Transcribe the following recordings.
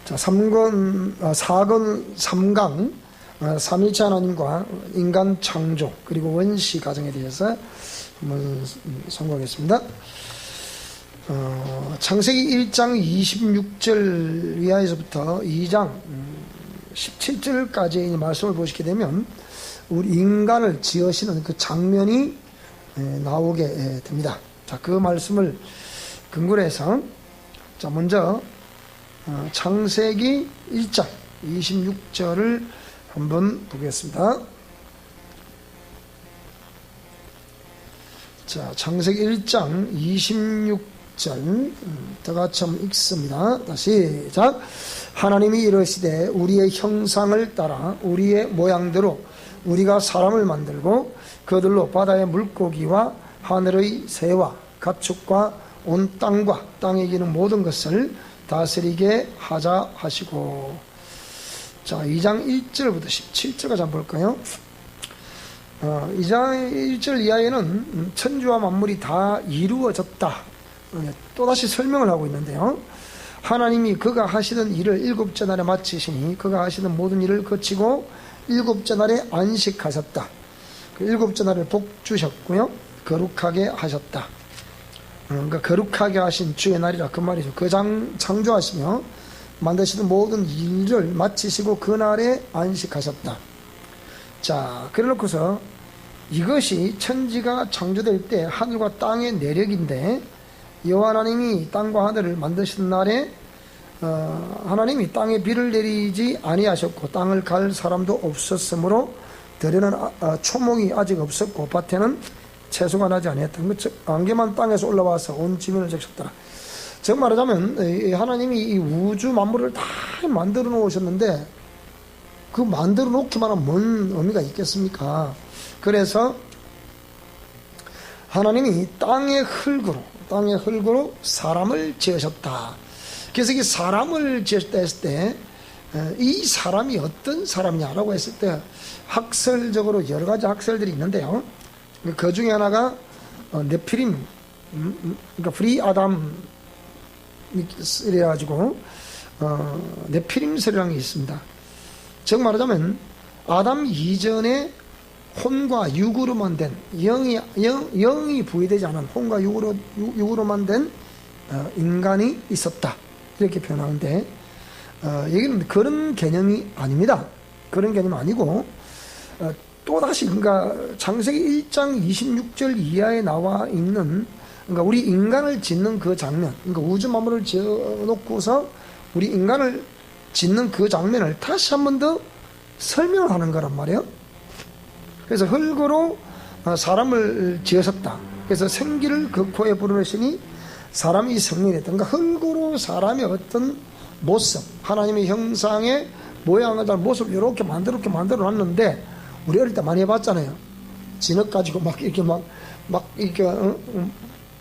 자, 4권 3강, 삼위일체 하나님과 인간 창조, 그리고 원시 가정에 대해서 한번 선고하겠습니다. 창세기 1장 26절 이하에서부터 2장 17절까지의 말씀을 보시게 되면 우리 인간을 지으시는 그 장면이 나오게 됩니다. 자, 그 말씀을 근거로 해서, 자, 먼저 창세기 1장 26절을 한번 보겠습니다. 자, 창세기 1장 26절 다 같이 한번 읽습니다. 다시 시작. 하나님이 이르시되 우리의 형상을 따라 우리의 모양대로 우리가 사람을 만들고 그들로 바다의 물고기와 하늘의 새와 가축과 온 땅과 땅에 기는 모든 것을 다스리게 하자 하시고. 자, 2장 1절부터 17절까지 한번 볼까요? 2장 1절 이하에는 천지와 만물이 다 이루어졌다, 또다시 설명을 하고 있는데요. 하나님이 그가 하시던 일을 일곱째 날에 마치시니 그가 하시던 모든 일을 거치고 일곱째 날에 안식하셨다. 그 일곱째 날을 복 주셨고요, 거룩하게 하셨다. 그러니까 거룩하게 하신 주의 날이라 그 말이죠. 그 창조하시며 만드시던 모든 일을 마치시고 그날에 안식하셨다. 자, 그래 놓고서 이것이 천지가 창조될 때 하늘과 땅의 내력인데, 여호와 하나님이 땅과 하늘을 만드신 날에 하나님이 땅에 비를 내리지 아니하셨고 땅을 갈 사람도 없었으므로 들에는 초목이 아직 없었고 밭에는 채소가 나지 아니했다. 안개만 땅에서 올라와서 온 지면을 적셨더라. 즉 말하자면 하나님이 이 우주 만물을 다 만들어 놓으셨는데 그 만들어 놓기만 하면 뭔 의미가 있겠습니까? 그래서 하나님이 땅의 흙으로 사람을 지으셨다. 그래서 이 사람을 지으셨다 했을 때 이 사람이 어떤 사람이냐라고 했을 때 학설적으로 여러 가지 학설들이 있는데요. 그 중에 하나가 네피림, 그러니까 프리 아담 이래가지고 네피림설이라는 게 있습니다. 즉 말하자면 아담 이전에 혼과 육으로만 된 영이 부여되지 않은 혼과 육으로만 된 인간이 있었다, 이렇게 표현하는데 여기는 그런 개념이 아닙니다. 그런 개념이 아니고 또다시 그러니까 창세기 1장 26절 이하에 나와 있는, 그러니까 우리 인간을 짓는 그 장면, 그러니까 우주 만물을 지어놓고서 우리 인간을 짓는 그 장면을 다시 한 번 더 설명을 하는 거란 말이에요. 그래서 흙으로 사람을 지으셨다. 그래서 생기를 그 코에 불어넣으시니 사람이 생명이 됐다. 그러니까 흙으로 사람의 어떤 모습, 하나님의 형상의 모양을 다 모습을 이렇게 만들어 놨는데, 우리 어릴 때 많이 해봤잖아요. 진흙 가지고 막 이렇게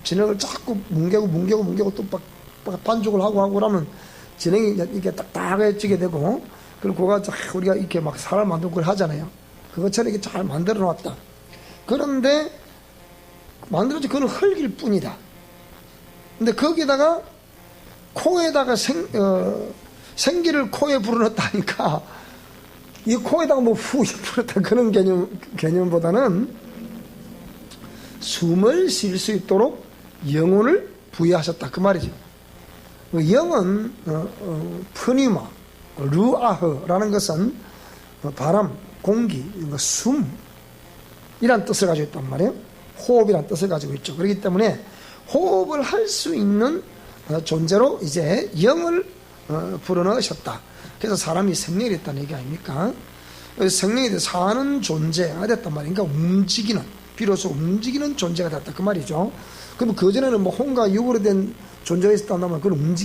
진흙을 자꾸 뭉개고 또 반죽을 하고 그러면 진흙이 이렇게 딱딱해지게 되고, 그리고 그거 우리가 이렇게 막 사람 만들고 그걸 하잖아요. 그것처럼 이렇게 잘 만들어 놨다. 그런데 만들어진 그건 흙일 뿐이다. 근데 거기다가 코에다가 생기를 코에 불어넣었다니까, 이 코에다가 뭐 후 불었다 그런 개념보다는 숨을 쉴 수 있도록 영혼을 부여하셨다, 그 말이죠. 영은 푸니마, 루아흐라는 것은 바람, 공기, 숨이란 뜻을 가지고 있단 말이에요. 호흡이란 뜻을 가지고 있죠. 그렇기 때문에 호흡을 할 수 있는 존재로 이제 영을 불어넣으셨다. 그래서 사람이 생명이 됐다는 얘기 아닙니까? 생명이 돼서 사는 존재가 됐단 말이니까 비로소 움직이는 존재가 됐다, 그 말이죠. 그럼 그전에는 뭐 혼과 육으로 된 존재가 있었다면 그건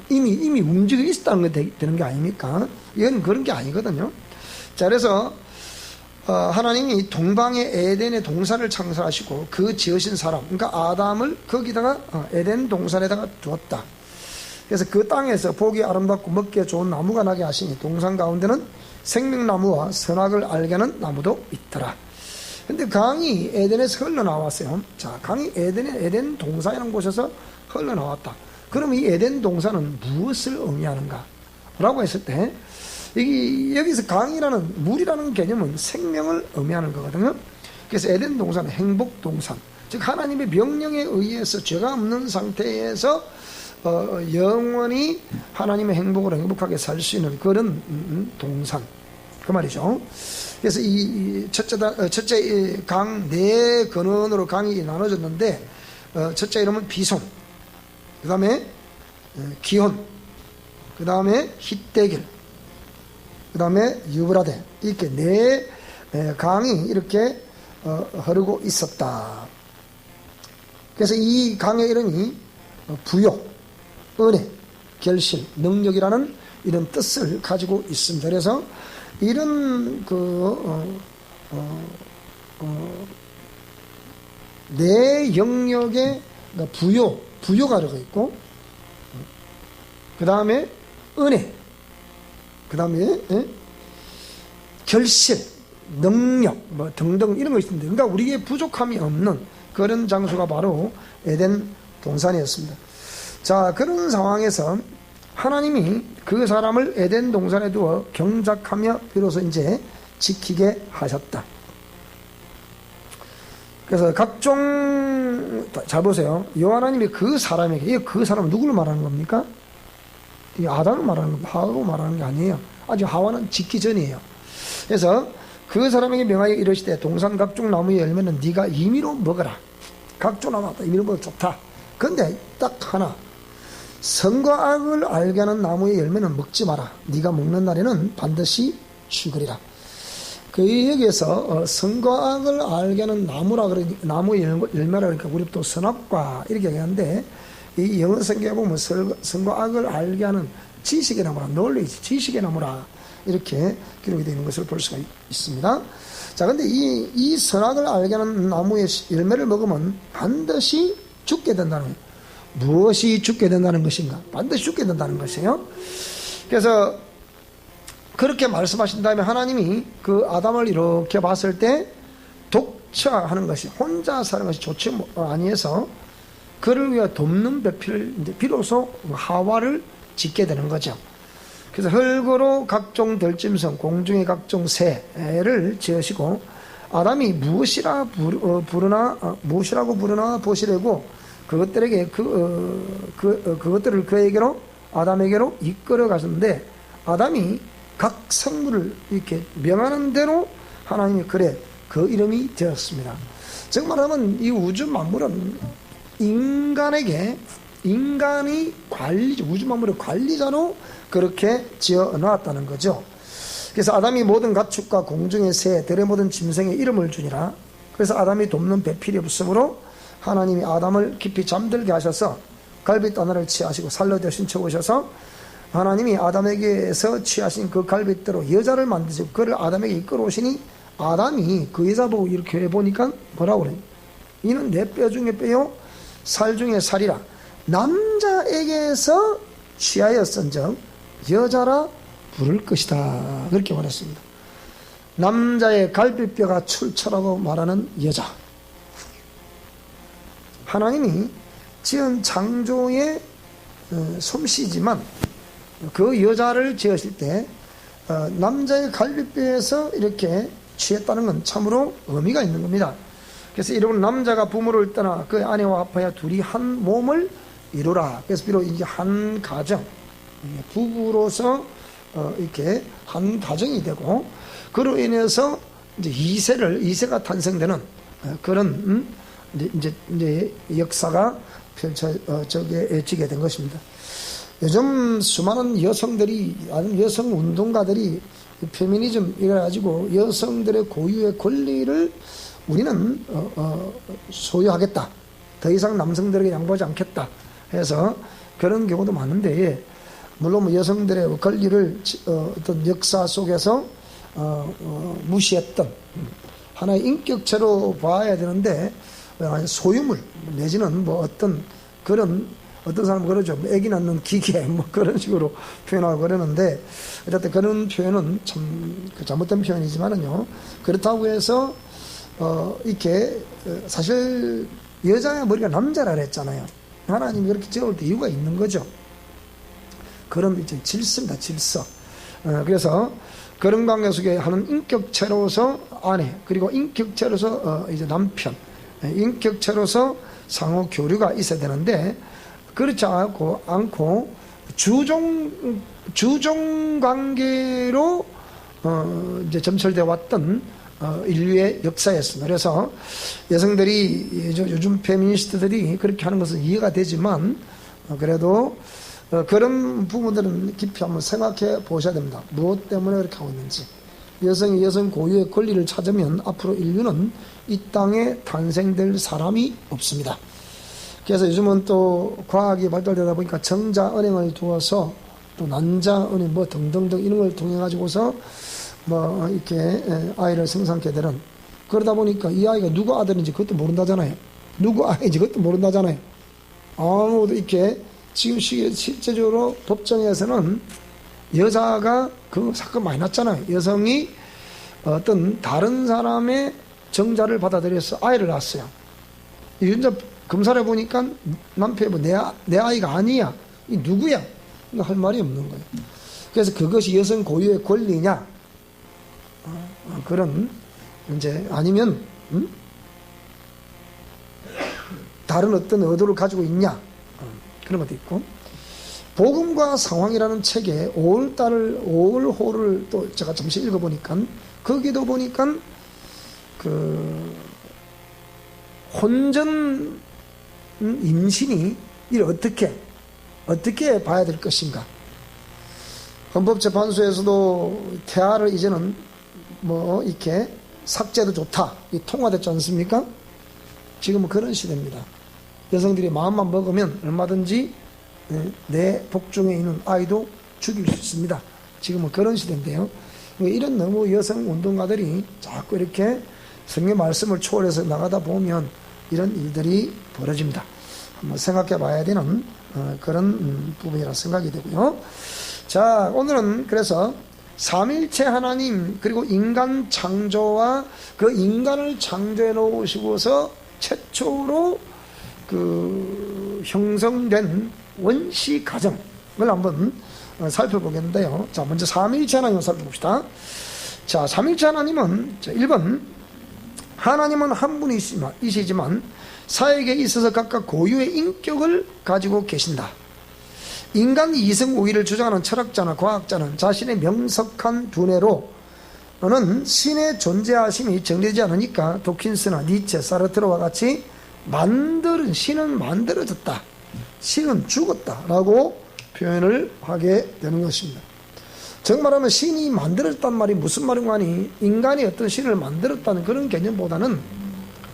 이미 움직여 있었다는 게 되는 게 아닙니까? 이건 그런 게 아니거든요. 자, 그래서 하나님이 동방의 에덴의 동산을 창설하시고 그 지으신 사람, 그러니까 아담을 거기다가 에덴 동산에다가 두었다. 그래서 그 땅에서 보기 아름답고 먹기에 좋은 나무가 나게 하시니 동산 가운데는 생명나무와 선악을 알게 하는 나무도 있더라. 근데 강이 에덴에서 흘러나왔어요. 자, 강이 에덴 동산이라는 곳에서 흘러나왔다. 그럼 이 에덴 동산은 무엇을 의미하는가? 라고 했을 때 여기서 강이라는 물이라는 개념은 생명을 의미하는 거거든요. 그래서 에덴 동산은 행복 동산, 즉 하나님의 명령에 의해서 죄가 없는 상태에서 영원히 하나님의 행복으로 행복하게 살 수 있는 그런 동산, 그 말이죠. 그래서 이 첫째 강 네 근원으로 강이 나눠졌는데, 첫째 이름은 비손, 그 다음에 기혼, 그 다음에 힛데길, 그 다음에 유브라데, 이렇게 네 강이 이렇게 흐르고 있었다. 그래서 이 강의 이름이 부요, 은혜, 결실, 능력이라는 이런 뜻을 가지고 있습니다. 그래서 이런 네 영역에 부요가 들어가 있고, 그 다음에 은혜, 그 다음에 결실, 능력 뭐 등등 이런 것이 있는데, 그러니까 우리에게 부족함이 없는 그런 장소가 바로 에덴 동산이었습니다. 자, 그런 상황에서 하나님이 그 사람을 에덴 동산에 두어 경작하며 비로소 이제 지키게 하셨다. 그래서 잘 보세요. 여호와 하나님이 그 사람에게, 그 사람은 누구를 말하는 겁니까? 이 아담을 말하는 겁니다. 하와를 말하는 게 아니에요. 아직 하와는 짓기 전이에요. 그래서 그 사람에게 명하여 이르시되 동산 각종 나무의 열매는 네가 임의로 먹어라. 각종 나무 임의로 먹어도 좋다. 그런데 딱 하나, 선과 악을 알게 하는 나무의 열매는 먹지 마라. 네가 먹는 날에는 반드시 죽으리라. 그 여기에서 선과 악을 알게 하는 나무의 열매라 그러니까 우리 또 선악과 이렇게 얘기하는데, 이 영어 성경에 보면 선과 악을 알게 하는 지식의 나무라, knowledge, 지식의 나무라 이렇게 기록이 되어 있는 것을 볼 수가 있습니다. 자, 근데 이 선악을 알게 하는 나무의 열매를 먹으면 반드시 죽게 된다는 거예요. 무엇이 죽게 된다는 것인가? 반드시 죽게 된다는 것이에요. 그래서 그렇게 말씀하신 다음에 하나님이 그 아담을 이렇게 봤을 때 독처하는 것이, 혼자 사는 것이 좋지 아니해서 그를 위해 돕는 배필을 이제 비로소 하와를 짓게 되는 거죠. 그래서 흙으로 각종 들짐승, 공중의 각종 새를 지으시고, 아담이 무엇이라고 부르나 보시려고 그것들에게 그것들을 그에게로, 아담에게로 이끌어 가셨는데, 아담이 각 생물을 이렇게 명하는 대로 하나님이 그래 그 이름이 되었습니다. 즉 말하면 이 우주 만물은 인간이 우주 만물의 관리자로 그렇게 지어 놨다는 거죠. 그래서 아담이 모든 가축과 공중의 새, 들의 모든 짐승에 이름을 주니라. 그래서 아담이 돕는 배필이 없으므로 하나님이 아담을 깊이 잠들게 하셔서 갈빗다나를 취하시고 살로 대신 쳐오셔서 하나님이 아담에게서 취하신 그 갈빗대로 여자를 만드시고 그를 아담에게 이끌어오시니, 아담이 그 여자 보고 이렇게 해보니까 뭐라고 그래요? 이는 내 뼈 중에 뼈요 살 중에 살이라. 남자에게서 취하였은즉 여자라 부를 것이다. 그렇게 말했습니다. 남자의 갈비뼈가 출처라고 말하는 여자. 하나님이 지은 창조의 솜씨지만 그 여자를 지으실 때 남자의 갈비뼈에서 이렇게 취했다는 건 참으로 의미가 있는 겁니다. 그래서 이러면 남자가 부모를 떠나 그 아내와 합하여 둘이 한 몸을 이루라. 그래서 비록 이게 한 가정, 부부로서 이렇게 한 가정이 되고, 그로 인해서 이제 이세가 탄생되는 그런 이제 역사가 펼쳐지게 된 것입니다. 요즘 수많은 여성들이, 아니면 여성 운동가들이 페미니즘 이래가지고 여성들의 고유의 권리를 우리는 소유하겠다, 더 이상 남성들에게 양보하지 않겠다 해서 그런 경우도 많은데, 물론 여성들의 권리를 어떤 역사 속에서 무시했던 하나의 인격체로 봐야 되는데, 소유물 내지는 뭐 어떤 사람은 그러죠. 애기 낳는 기계 뭐 그런 식으로 표현하고 그러는데, 어쨌든 그런 표현은 참 잘못된 표현이지만은요, 그렇다고 해서 이렇게 사실 여자의 머리가 남자라 그랬잖아요. 하나님이 그렇게 지을 때 이유가 있는 거죠. 그런 이제 질서입니다. 질서. 그래서 그런 관계 속에 하는 인격체로서 아내, 그리고 인격체로서 이제 남편, 인격체로서 상호 교류가 있어야 되는데, 그렇지 않고 주종 관계로 이제 점철되어 왔던 인류의 역사였습니다. 그래서 여성들이, 요즘 페미니스트들이 그렇게 하는 것은 이해가 되지만, 그래도 그런 부분들은 깊이 한번 생각해 보셔야 됩니다. 무엇 때문에 그렇게 하고 있는지. 여성이 여성 고유의 권리를 찾으면 앞으로 인류는 이 땅에 탄생될 사람이 없습니다. 그래서 요즘은 또 과학이 발달되다 보니까 정자 은행을 두어서 또 난자 은행 뭐 등등등 이런 걸 통해 가지고서 뭐 이렇게 아이를 생산케 되는, 그러다 보니까 이 아이가 누구 아들인지 그것도 모른다잖아요. 누구 아이인지 그것도 모른다잖아요. 아무도 이렇게 지금 실제적으로 법정에서는 여자가 그 사건 많이 났잖아요. 여성이 어떤 다른 사람의 정자를 받아들여서 아이를 낳았어요. 이제 검사를 해보니까 남편이 뭐 내 아이가 아니야. 이 누구야? 할 말이 없는 거예요. 그래서 그것이 여성 고유의 권리냐? 그런 이제 아니면 다른 어떤 의도를 가지고 있냐? 그런 것도 있고, 복음과 상황이라는 책에 5월호를 또 제가 잠시 읽어보니까 거기도 보니까 그 혼전 임신이 이를 어떻게 봐야 될 것인가. 헌법재판소에서도 태아를 이제는 뭐 이렇게 삭제도 좋다, 이 통과됐지 않습니까? 지금은 그런 시대입니다. 여성들이 마음만 먹으면 얼마든지 내 복중에 있는 아이도 죽일 수 있습니다. 지금은 그런 시대인데요. 이런 너무 여성 운동가들이 자꾸 이렇게 성경 말씀을 초월해서 나가다 보면 이런 일들이 벌어집니다. 한번 생각해 봐야 되는 그런 부분이라 생각이 되고요. 자, 오늘은 그래서 삼일체 하나님, 그리고 인간 창조와 그 인간을 창조해 놓으시고서 최초로 그 형성된 원시 가정을 한번 살펴보겠는데요. 자, 먼저 삼일체 하나님을 살펴봅시다. 자, 삼일체 하나님은 1번, 하나님은 한 분이시지만 사역에 있어서 각각 고유의 인격을 가지고 계신다. 인간 이성우위를 주장하는 철학자나 과학자는 자신의 명석한 두뇌로는 신의 존재하심이 정리되지 않으니까 도킨스나 니체, 사르트르와 같이 신은 만들어졌다, 신은 죽었다 라고 표현을 하게 되는 것입니다. 정말하면 신이 만들었단 말이 무슨 말인가 하니, 인간이 어떤 신을 만들었다는 그런 개념보다는,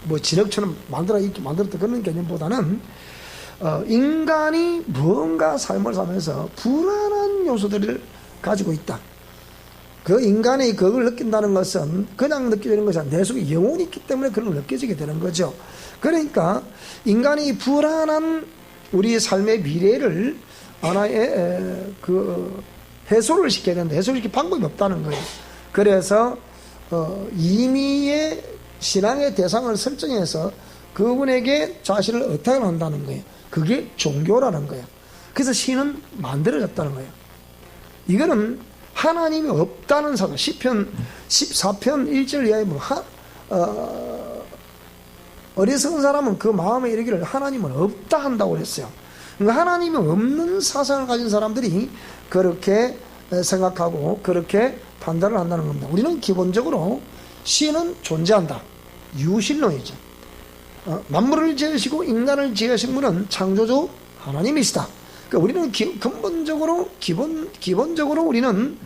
뭐 진흙처럼 이렇게 만들었다 그런 개념보다는 인간이 무언가 삶을 살면서 불안한 요소들을 가지고 있다. 그 인간이 그걸 느낀다는 것은 그냥 느끼는 것이 아니라 내 속에 영혼이 있기 때문에 그런 걸 느껴지게 되는 거죠. 그러니까 인간이 불안한 우리 삶의 미래를 하나의 그 해소를 시켜야 되는데 해소를 시킬 방법이 없다는 거예요. 그래서 임의의 신앙의 대상을 설정해서 그분에게 자신을 의탁한다는 거예요. 그게 종교라는 거예요. 그래서 신은 만들어졌다는 거예요. 이거는 하나님이 없다는 사실. 시편 14편 1절 이하에 어리석은 사람은 그 마음에 이르기를 하나님은 없다 한다고 그랬어요. 그러니까 하나님이 없는 사상을 가진 사람들이 그렇게 생각하고 그렇게 판단을 한다는 겁니다. 우리는 기본적으로 신은 존재한다. 유신론이죠. 만물을 지으시고 인간을 지으신 분은 창조주 하나님이시다. 그러니까 우리는 기본적으로 우리는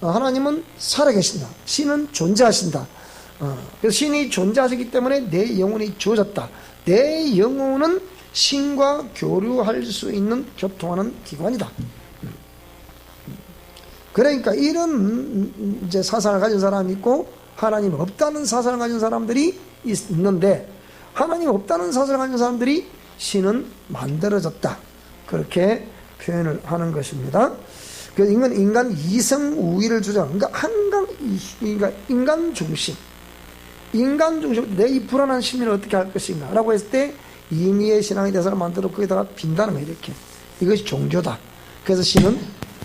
하나님은 살아계신다. 신은 존재하신다. 그래서 신이 존재하시기 때문에 내 영혼이 주어졌다. 내 영혼은 신과 교류할 수 있는 교통하는 기관이다. 그러니까 이런 이제 사상을 가진 사람이 있고 하나님 없다는 사상을 가진 사람들이 있는데, 하나님 없다는 사상을 가진 사람들이 신은 만들어졌다, 그렇게 표현을 하는 것입니다. 그래서 인간 이성 우위를 주장, 그러니까 인간 중심, 내 이 불안한 심리를 어떻게 할 것인가 라고 했을 때 임의의 신앙의 대사를 만들어 거기다가 빈다는 거예요. 이렇게 이것이 종교다. 그래서 신은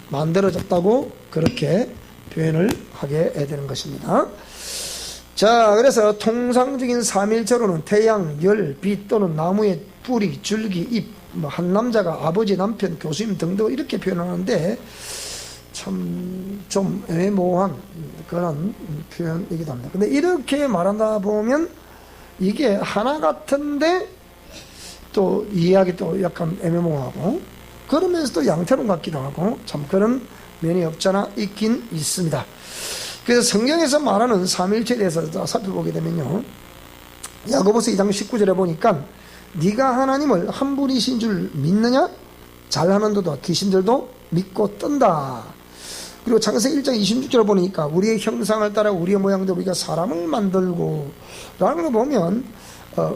만들어졌다고 그렇게 표현을 하게 되는 것입니다. 자, 그래서 통상적인 삼일체로는 태양, 열, 빛 또는 나무의 뿌리, 줄기, 잎, 한 남자가 아버지, 남편, 교수님 등등 이렇게 표현하는데 참 좀 애매모호한 그런 표현이기도 합니다. 근데 이렇게 말하다 보면 이게 하나 같은데 또 이해하기 또 약간 애매모호하고 그러면서도 양태론 같기도 하고 참 그런 면이 없잖아 있긴 있습니다. 그래서 성경에서 말하는 삼일체에 대해서 살펴보게 되면요, 야고보서 2장 19절에 보니까 네가 하나님을 한 분이신 줄 믿느냐? 잘하는도다 귀신들도 믿고 뜬다. 그리고 창세기 1장 26절을 보니까 우리의 형상을 따라 우리의 모양대로 우리가 사람을 만들고 라는 거 보면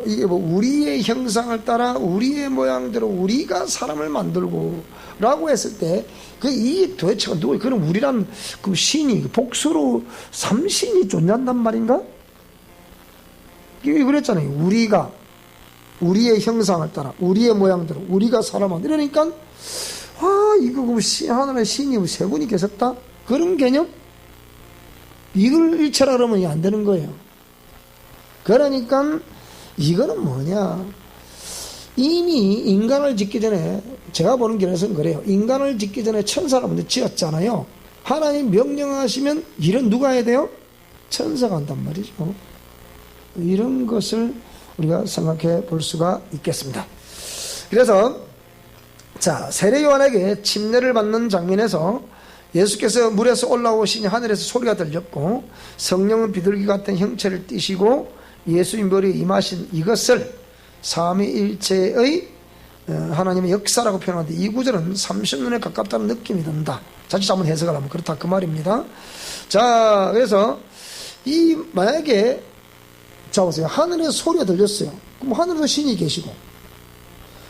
이게 뭐 우리의 형상을 따라 우리의 모양대로 우리가 사람을 만들고 라고 했을 때 그 이 도대체가 누구예요? 그럼 우리란 그 신이 복수로 삼신이 존재한단 말인가? 이게 그랬잖아요. 우리가 우리의 형상을 따라 우리의 모양대로 우리가 사람을 이러니까 이거 하나의 신이 세 분이 계셨다? 그런 개념? 이걸 일체라 그러면 안 되는 거예요. 그러니까 이거는 뭐냐, 이미 인간을 짓기 전에 제가 보는 길에서는 그래요. 인간을 짓기 전에 천사를 먼저 지었잖아요. 하나님 명령하시면 일은 누가 해야 돼요? 천사가 한단 말이죠. 이런 것을 우리가 생각해 볼 수가 있겠습니다. 그래서 자, 세례 요한에게 침례를 받는 장면에서 예수께서 물에서 올라오시니 하늘에서 소리가 들렸고 성령은 비둘기 같은 형체를 띠시고 예수님 머리에 임하신 이것을 삼위일체의 하나님의 역사라고 표현하는데 이 구절은 30년에 가깝다는 느낌이 든다. 자칫 한번 해석을 하면 그렇다 그 말입니다. 자, 그래서 만약에 자 보세요. 하늘에서 소리가 들렸어요. 그럼 하늘에도 신이 계시고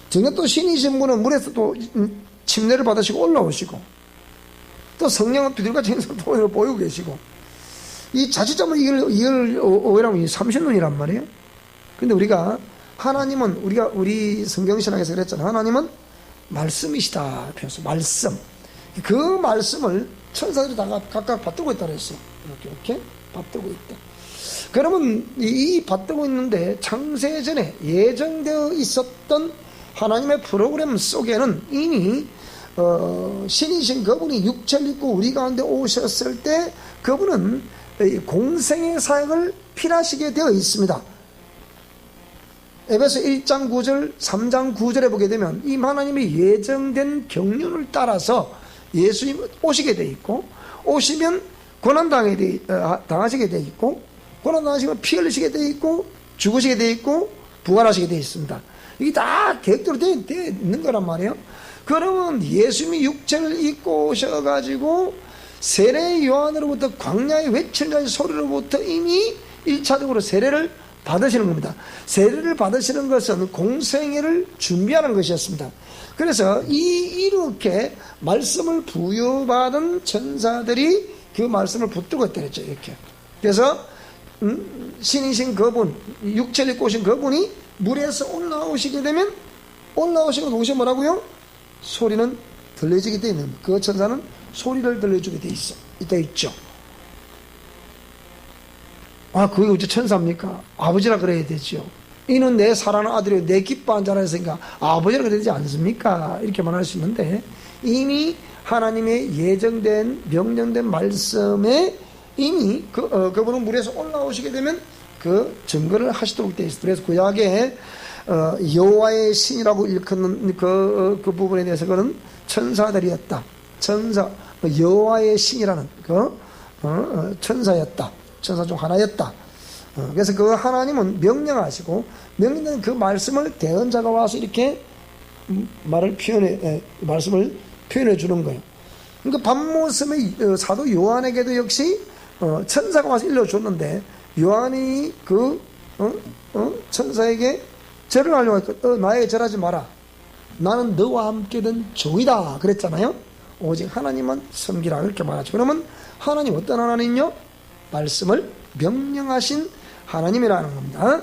정녕 또 신이신 분은 물에서 또 침례를 받으시고 올라오시고 또 성령은 비둘기같이 행성을 보이고 계시고 이 자칫하면 이걸 오해하면 30년이란 말이에요. 근데 우리가 하나님은 우리 성경신학에서 그랬잖아요. 하나님은 말씀이시다. 말씀. 그 말씀을 천사들이 다 각각 받들고 있다 그랬어요. 이렇게 받들고 있다. 그러면 이 받들고 있는데 창세전에 예정되어 있었던 하나님의 프로그램 속에는 이미 신이신 그분이 육체를 입고 우리 가운데 오셨을 때 그분은 공생의 사역을 필하시게 되어 있습니다. 에베소 1장 9절 3장 9절에 보게 되면 이 하나님의 예정된 경륜을 따라서 예수님 오시게 되어 있고 오시면 고난당하시게 되어 있고 고난당하시면 피 흘리시게 되어 있고 죽으시게 되어 있고 부활하시게 되어 있습니다. 이게 다 계획대로 되어 있는 거란 말이에요. 그러면 예수님이 육체를 입고 오셔가지고 세례 요한으로부터 광야의 외칠자의 소리로부터 이미 1차적으로 세례를 받으시는 겁니다. 세례를 받으시는 것은 공생애를 준비하는 것이었습니다. 그래서 이렇게 말씀을 부여받은 천사들이 그 말씀을 붙들고 있다 그랬죠. 이렇게. 그래서 신이신 그분, 육체를 입고 오신 그분이 물에서 올라오시게 되면 올라오시고 오시면 뭐라고요? 소리는 들려지게 되어 있는, 그 천사는 소리를 들려주게 되어 있죠. 그게 어째 천사입니까? 아버지라 그래야 되죠. 이는 내 사랑하는 아들이요 내 기뻐한 자라 했으니까 아버지라 그래야 되지 않습니까? 이렇게 말할 수 있는데 이미 하나님의 예정된 명령된 말씀에 이미 그분은 물에서 올라오시게 되면 그 증거를 하시도록 되어 있습니다. 그래서 구약에 여호와의 신이라고 일컫는 그 부분에 대해서 그는 천사들이었다. 여호와의 신이라는 천사였다. 천사 중 하나였다. 그래서 그 하나님은 명령하시고 명령된 그 말씀을 대언자가 와서 이렇게 말씀을 표현해 주는 거예요. 그러니까 밤모습의 사도 요한에게도 역시 천사가 와서 일러줬는데 요한이 천사에게 절을 하려고 했고 나에게 절하지 마라. 나는 너와 함께 된 종이다 그랬잖아요. 오직 하나님만 섬기라 이렇게 말하죠. 그러면 하나님 어떤 하나님요? 말씀을 명령하신 하나님이라는 겁니다.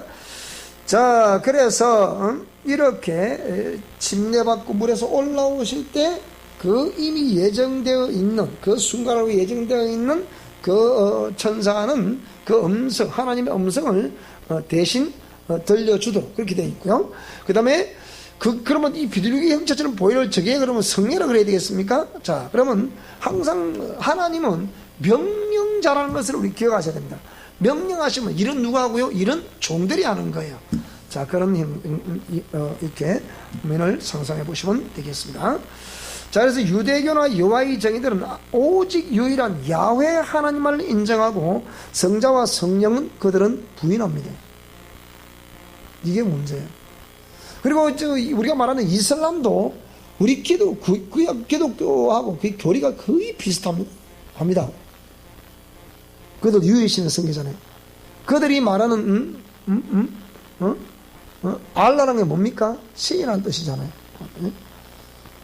자, 그래서 이렇게 침례받고 물에서 올라오실 때 그 이미 예정되어 있는, 그 순간으로 예정되어 있는 그 천사는 그 음성, 하나님의 음성을 대신 들려주도록 그렇게 되어 있고요. 그 다음에 그러면 이 비둘기 형체처럼 보이는 저게 그러면 성례라 그래야 되겠습니까? 자, 그러면 항상 하나님은 명령자라는 것을 우리 기억하셔야 됩니다. 명령하시면 일은 누가 하고요? 일은 종들이 하는 거예요. 자, 그런 이렇게 면을 상상해 보시면 되겠습니다. 자, 그래서 유대교나 여호와의 정의들은 오직 유일한 야훼 하나님만을 인정하고 성자와 성령은 그들은 부인합니다. 이게 문제예요. 그리고 우리가 말하는 이슬람도 우리 기독교하고 그 교리가 거의 비슷합니다. 그들도 유일신의 성계잖아요. 그들이 말하는 알라라는 게 뭡니까? 신이라는 뜻이잖아요.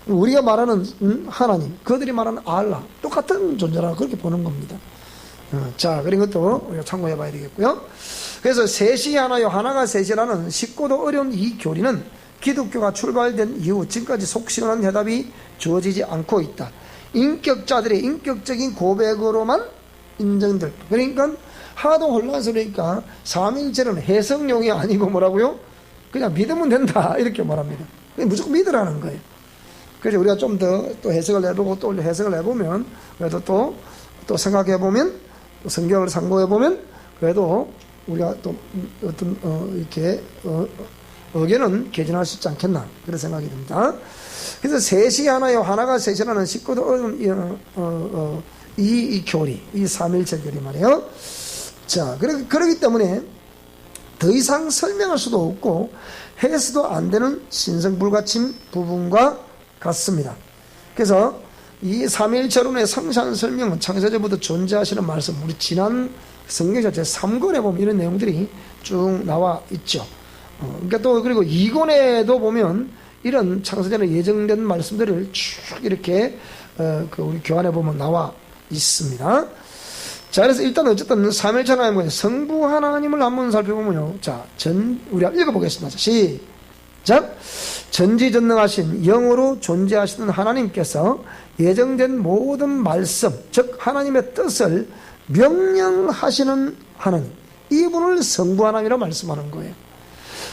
우리가 말하는 하나님, 그들이 말하는 알라, 똑같은 존재라고 그렇게 보는 겁니다. 자, 그런 것도 우리가 참고해 봐야 되겠고요. 그래서 셋이 하나요, 하나가 셋이라는 쉽고도 어려운 이 교리는 기독교가 출발된 이후 지금까지 속 시원한 대답이 주어지지 않고 있다. 인격자들의 인격적인 고백으로만 인정될. 그러니까 하도 혼란스러우니까 삼위일체는 해석용이 아니고 뭐라고요? 그냥 믿으면 된다 이렇게 말합니다. 무조건 믿으라는 거예요. 그래서 우리가 좀 더 또 해석을 해보고 또 해석을 해보면 그래도 또 생각해보면 또 성경을 상고해보면 그래도 우리가 또 어떤 이렇게 의견은 개진할 수 있지 않겠나 그런 생각이 듭니다. 그래서 셋이 하나요, 하나가 셋이라는 쉽고도 어려운 이 교리, 이 삼일체 교리 말이에요. 자, 그러기 때문에 더 이상 설명할 수도 없고 해서도 안 되는 신성불가침 부분과 같습니다. 그래서 이 삼일체론의 상세한 설명은 창세전부터 존재하시는 말씀, 우리 지난 성경자 제3권에 보면 이런 내용들이 쭉 나와 있죠. 그러니까 또 그리고 2권에도 보면 이런 창세전에 예정된 말씀들을 쭉 이렇게 우리 교환해 보면 나와 있습니다. 자, 그래서 일단 어쨌든 삼일체 하나님과 성부 하나님을 한번 살펴보면요. 자, 우리가 읽어보겠습니다. 시작. 전지전능하신 영으로 존재하시는 하나님께서 예정된 모든 말씀, 즉 하나님의 뜻을 명령하시는 하나님, 이분을 성부 하나님이라고 말씀하는 거예요.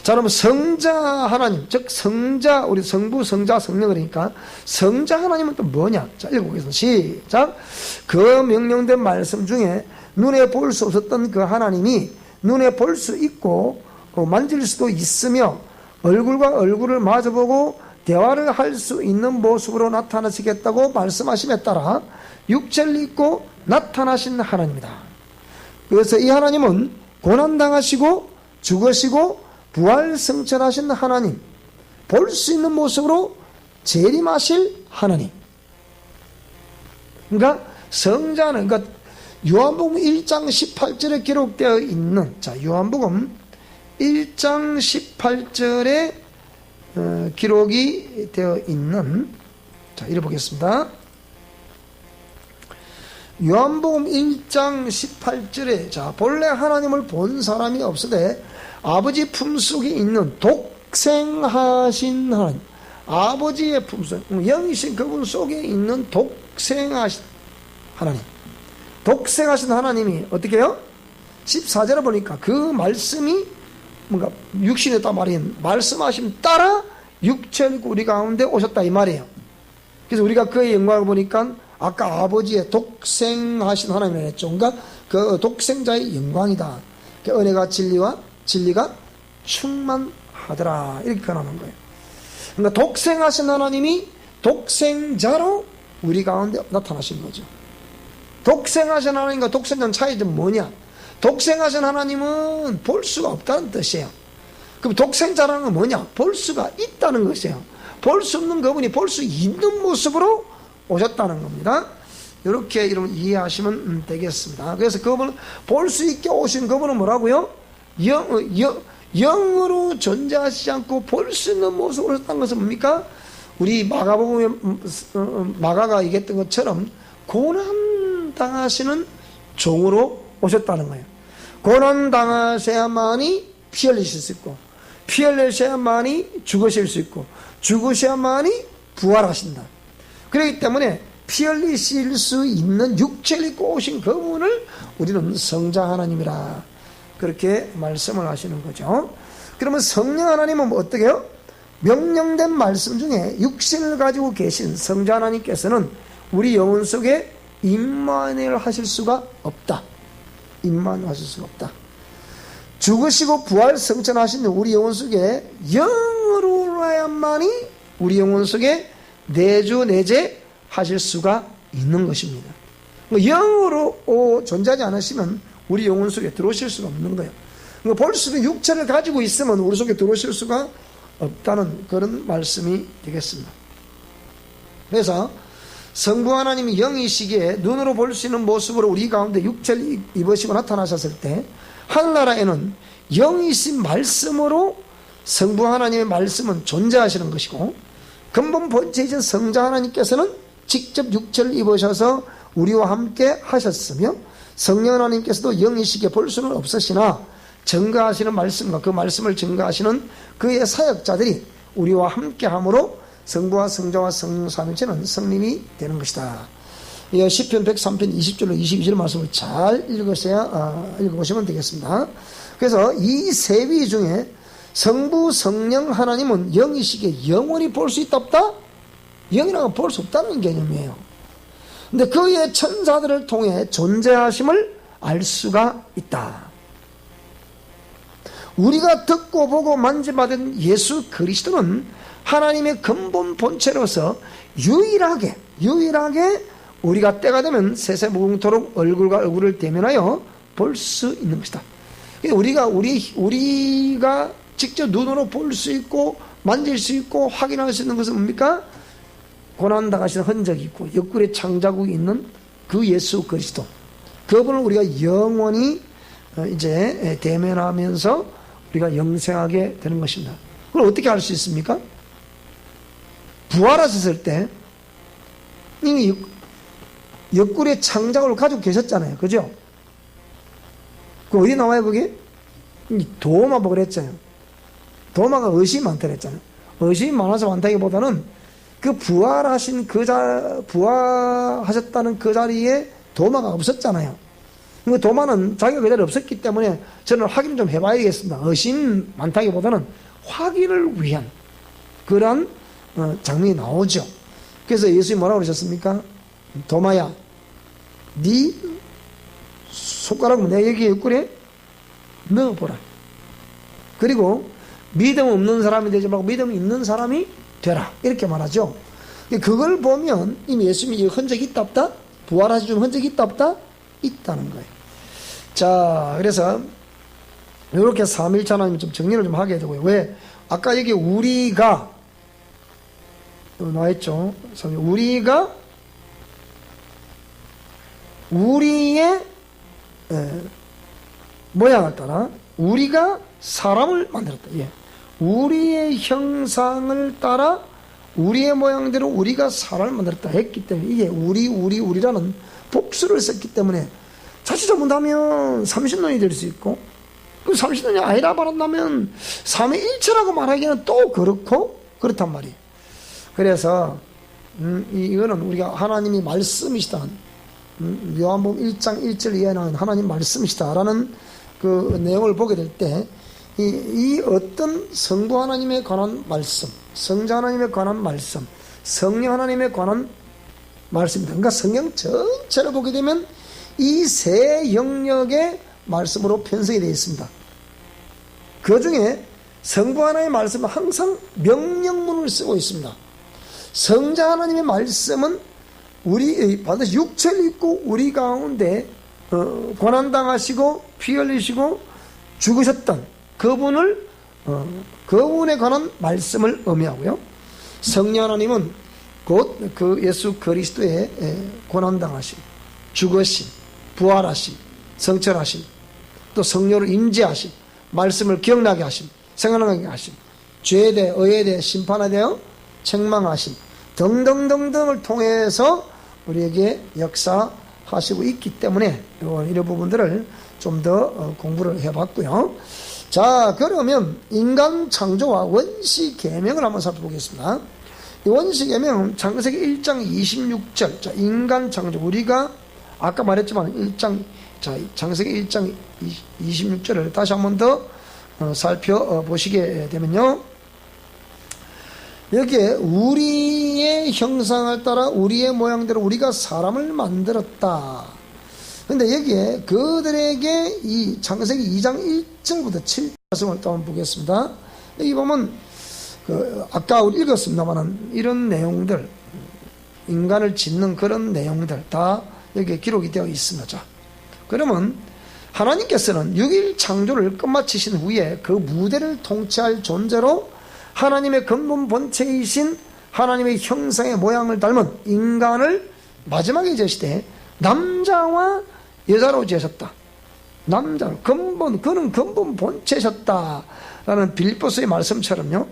자, 그러면 성자 하나님, 즉 성자, 우리 성부, 성자, 성령, 그러니까 성자 하나님은 또 뭐냐? 자, 읽어보겠습니다. 시작. 그 명령된 말씀 중에 눈에 볼 수 없었던 그 하나님이 눈에 볼 수 있고 만질 수도 있으며 얼굴과 얼굴을 마주보고 대화를 할 수 있는 모습으로 나타나시겠다고 말씀하심에 따라 육체를 입고 나타나신 하나님이다. 그래서 이 하나님은 고난당하시고 죽으시고 부활승천하신 하나님, 볼 수 있는 모습으로 재림하실 하나님. 그러니까 성자는, 그러니까 요한복음 1장 18절에 기록되어 있는, 자, 요한복음 1장 18절에 기록이 되어 있는, 자, 읽어보겠습니다. 요한복음 1장 18절에, 자, 본래 하나님을 본 사람이 없으되 아버지 품속에 있는 독생하신 하나님, 아버지의 품속, 영이신 그분 속에 있는 독생하신 하나님, 독생하신 하나님이 어떻게 해요? 14절에 보니까 그 말씀이 뭔가 육신이었단 말인 말씀하심 따라 육체를 우리 가운데 오셨다 이 말이에요. 그래서 우리가 그의 영광을 보니까 아까 아버지의 독생하신 하나님을 했죠. 그러니까 그 독생자의 영광이다. 은혜가 진리가 충만하더라 이렇게 표현하는 거예요. 그러니까 독생하신 하나님이 독생자로 우리 가운데 나타나신 거죠. 독생하신 하나님과 독생자는 차이점 뭐냐? 독생하신 하나님은 볼 수가 없다는 뜻이에요. 그럼 독생자라는 건 뭐냐? 볼 수가 있다는 것이에요. 볼 수 없는 그분이 볼 수 있는 모습으로 오셨다는 겁니다. 이렇게 여러분 이해하시면 되겠습니다. 그래서 그분을 볼 수 있게 오신 그분은 뭐라고요? 영으로 존재하시지 않고 볼 수 있는 모습으로 오셨다는 것은 뭡니까? 우리 마가가 얘기했던 것처럼 고난당하시는 종으로 오셨다는 거예요. 고난당하셔야만이 피 흘리실 수 있고, 피 흘리셔야만이 죽으실 수 있고, 죽으셔야만이 부활하신다. 그렇기 때문에 피 흘리실 수 있는 육체를 입고 오신 그분을 우리는 성자 하나님이라 그렇게 말씀을 하시는 거죠. 그러면 성령 하나님은 어떻게 해요? 명령된 말씀 중에 육신을 가지고 계신 성자 하나님께서는 우리 영혼 속에 임마누엘 하실 수가 없다. 임마누엘 하실 수가 없다. 죽으시고 부활 성천하신 우리 영혼 속에 영으로야만이 우리 영혼 속에 내주 내재 하실 수가 있는 것입니다. 영으로 존재하지 않으시면 우리 영혼 속에 들어오실 수가 없는 거예요. 볼 수도 육체를 가지고 있으면 우리 속에 들어오실 수가 없다는 그런 말씀이 되겠습니다. 그래서 성부 하나님이 영이시기에 눈으로 볼 수 있는 모습으로 우리 가운데 육체를 입으시고 나타나셨을 때 하늘나라에는 영이신 말씀으로 성부 하나님의 말씀은 존재하시는 것이고 근본 본체이신 성자 하나님께서는 직접 육체를 입으셔서 우리와 함께 하셨으며 성령 하나님께서도 영이시기에 볼 수는 없으시나 증거하시는 말씀과 그 말씀을 증거하시는 그의 사역자들이 우리와 함께함으로 성부와 성자와 성령 삼위일체는 성림이 되는 것이다. 시편 103편 20절로 22절 말씀을 잘 읽어보시면 되겠습니다. 그래서 이 세 위 중에 성부 성령 하나님은 영이시기에 영원히 볼 수 있다 없다? 영이라고 볼 수 없다는 개념이에요. 근데 그의 천사들을 통해 존재하심을 알 수가 있다. 우리가 듣고 보고 만져받은 예수 그리스도는 하나님의 근본 본체로서 유일하게 우리가 때가 되면 세세무궁토록 얼굴과 얼굴을 대면하여 볼 수 있는 것이다. 우리가 직접 눈으로 볼 수 있고 만질 수 있고 확인할 수 있는 것은 뭡니까? 고난당하신 흔적이 있고 옆구리에 창자국이 있는 그 예수 그리스도, 그분을 우리가 영원히 이제 대면하면서 우리가 영생하게 되는 것입니다. 그걸 어떻게 알 수 있습니까? 부활하셨을 때 이미 옆구리에 창자국을 가지고 계셨잖아요. 그죠? 그 어디 나와요 그게? 도마 보고 그랬잖아요. 도마가 의심이 많다 그랬잖아요. 의심이 많아서 많다기보다는 그 부활하셨다는 그 자리에 도마가 없었잖아요. 그 도마는 자기가 그 자리에 없었기 때문에 저는 확인 좀 해봐야겠습니다. 의심 많다기보다는 확인을 위한 그런 장면이 나오죠. 그래서 예수님이 뭐라고 그러셨습니까? 도마야, 네 손가락을 내 여기 옆구리에 넣어보라. 그리고 믿음 없는 사람이 되지 말고 믿음 있는 사람이 되라. 이렇게 말하죠. 그걸 보면 이미 예수님이 흔적이 있다 없다? 부활하신 중 흔적이 있다 없다? 있다는 거예요. 자, 그래서 이렇게 삼위일체 하나님 좀 정리를 좀 하게 되고요. 왜? 아까 여기 우리가 나와있죠. 우리가 우리의 모양을 따라 우리가 사람을 만들었다. 예. 우리의 형상을 따라 우리의 모양대로 우리가 사람을 만들었다 했기 때문에 이게 우리라는 복수를 썼기 때문에 자칫 잘못하면 30년이 될 수 있고 그 30년이 아니라 말한다면 삼위일체라고 말하기는 또 그렇단 말이에요. 그래서 이거는 우리가 하나님이 말씀이시다는 요한복음 1장 1절 이하에 나오는 하나님 말씀이시다라는 그 내용을 보게 될 때 이 어떤 성부 하나님에 관한 말씀, 성자 하나님에 관한 말씀, 성령 하나님에 관한 말씀입니다. 그러니까 성경 전체를 보게 되면 이 세 영역의 말씀으로 편성이 되어 있습니다. 그 중에 성부 하나님의 말씀은 항상 명령문을 쓰고 있습니다. 성자 하나님의 말씀은 우리 반드시 육체를 입고 우리 가운데 고난당하시고 피 흘리시고 죽으셨던 그분에 관한 말씀을 의미하고요. 성령 하나님은 곧 그 예수 그리스도의 고난당하심, 죽으심, 부활하심, 성천하심, 또 성령을 임재하심, 말씀을 기억나게 하심, 생각나게 하심, 죄에 대해 의에 대해 심판에 대해 책망하심 등등등등을 통해서 우리에게 역사하시고 있기 때문에 이런 부분들을 좀 더 공부를 해봤고요. 자, 그러면 인간 창조와 원시 계명을 한번 살펴보겠습니다. 이 원식에는 창세기 1장 26절, 자, 인간 창조, 우리가 아까 말했지만 창세기 1장 26절을 다시 한 번 더 살펴보시게 되면요, 여기에 우리의 형상을 따라 우리의 모양대로 우리가 사람을 만들었다. 근데 여기에 그들에게 이 창세기 2장 1절부터 7절 말씀을 또 한번 보겠습니다. 여기 보면 아까 우리 읽었습니다만 이런 내용들, 인간을 짓는 그런 내용들 다 여기에 기록이 되어 있습니다. 자, 그러면 하나님께서는 6일 창조를 끝마치신 후에 그 무대를 통치할 존재로 하나님의 근본 본체이신 하나님의 형상의 모양을 닮은 인간을 마지막에 지으시되 남자와 여자로 지으셨다. 남자로 그는 근본 본체셨다라는 빌립보서의 말씀처럼요.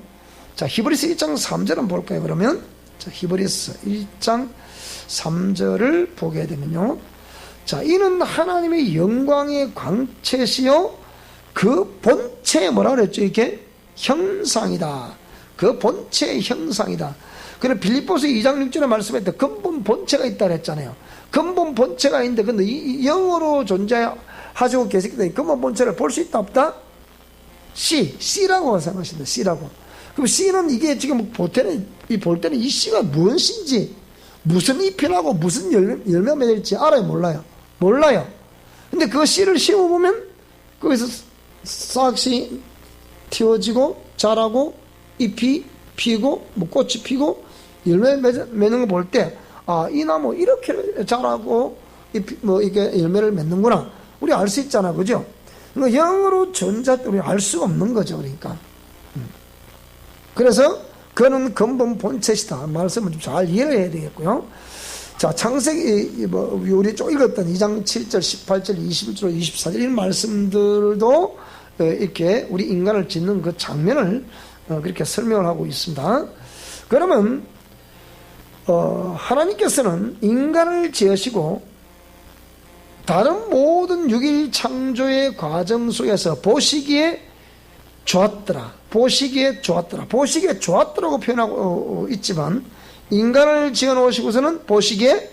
자, 히브리서 1장 3절은 볼까요? 그러면 자, 히브리서 1장 3절을 보게 되면요, 자, 이는 하나님의 영광의 광채시요 그 본체의 뭐라 그랬죠? 이렇게 형상이다. 그 본체의 형상이다. 그래 빌립보서 2장 6절에 말씀했던 근본 본체가 있다 그랬잖아요. 근본 본체가 있는데 근데 이 영으로 존재하시고 계시기 때문에 근본 본체를 볼 수 있다 없다? C라고 생각하신다. C라고. 그럼 C는 이게 지금 볼 때는 이 C가 무슨 C인지, 무슨 잎이라고 무슨 열매 맺을지 알아요? 몰라요? 몰라요. 근데 그 씨를 심어보면 거기서 싹이 틔워지고 자라고 잎이 피고 뭐 꽃이 피고 열매 맺는 거 볼 때, 아, 이 나무 이렇게 자라고 뭐 이게 열매를 맺는구나, 우리 알 수 있잖아, 그죠? 그러니까 영으로 우리 알 수가 없는 거죠. 그러니까 그래서 그는 근본 본체시다 말씀을 좀 잘 이해를 해야 되겠고요. 자, 창세기 우리 좀 읽었던 2장 7절 18절 21절 24절 이런 말씀들도 이렇게 우리 인간을 짓는 그 장면을 그렇게 설명을 하고 있습니다. 그러면 하나님께서는 인간을 지으시고 다른 모든 6일 창조의 과정 속에서 보시기에 좋았더라, 보시기에 좋았더라고 표현하고 있지만, 인간을 지어놓으시고서는 보시기에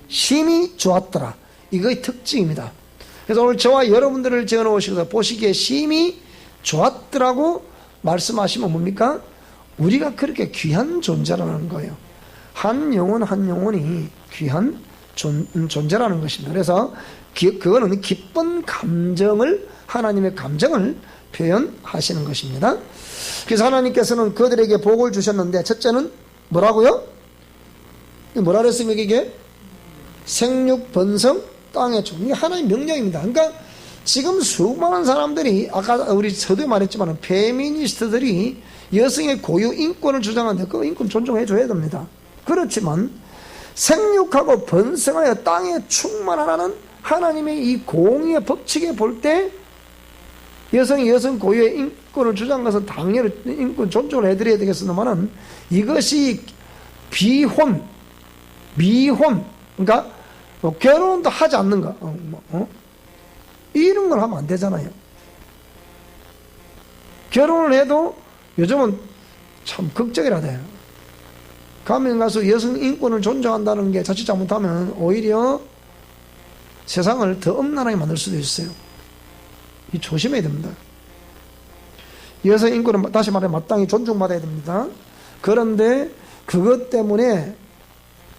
심히 좋았더라, 이거의 특징입니다. 그래서 오늘 저와 여러분들을 지어놓으시고서 보시기에 심히 좋았더라고 말씀하시면 뭡니까? 우리가 그렇게 귀한 존재라는 거예요. 한 영혼이 귀한 존재라는 것입니다. 그래서 그거는 기쁜 감정을, 하나님의 감정을 표현하시는 것입니다. 그래서 하나님께서는 그들에게 복을 주셨는데, 첫째는 뭐라고요? 뭐라 그랬습니까? 이게 생육, 번성, 땅의 종, 이게 하나의 명령입니다. 그러니까 지금 수많은 사람들이, 아까 우리 서두에 말했지만 페미니스트들이 여성의 고유 인권을 주장하는데 그 인권 존중해 줘야 됩니다. 그렇지만 생육하고 번성하여 땅에 충만하라는 하나님의 이 공의의 법칙에 볼 때 여성이 여성 고유의 인권을 주장한 것은 당연히 인권 존중을 해드려야 되겠습니다만, 이것이 비혼, 미혼, 그러니까 결혼도 하지 않는 거, 이런 걸 하면 안 되잖아요. 결혼을 해도 요즘은 참 걱정이라 돼요. 가면 가서 여성 인권을 존중한다는 게 자칫 잘못하면 오히려 세상을 더 엄난하게 만들 수도 있어요. 이 조심해야 됩니다. 여성 인권은 다시 말해 마땅히 존중받아야 됩니다. 그런데 그것 때문에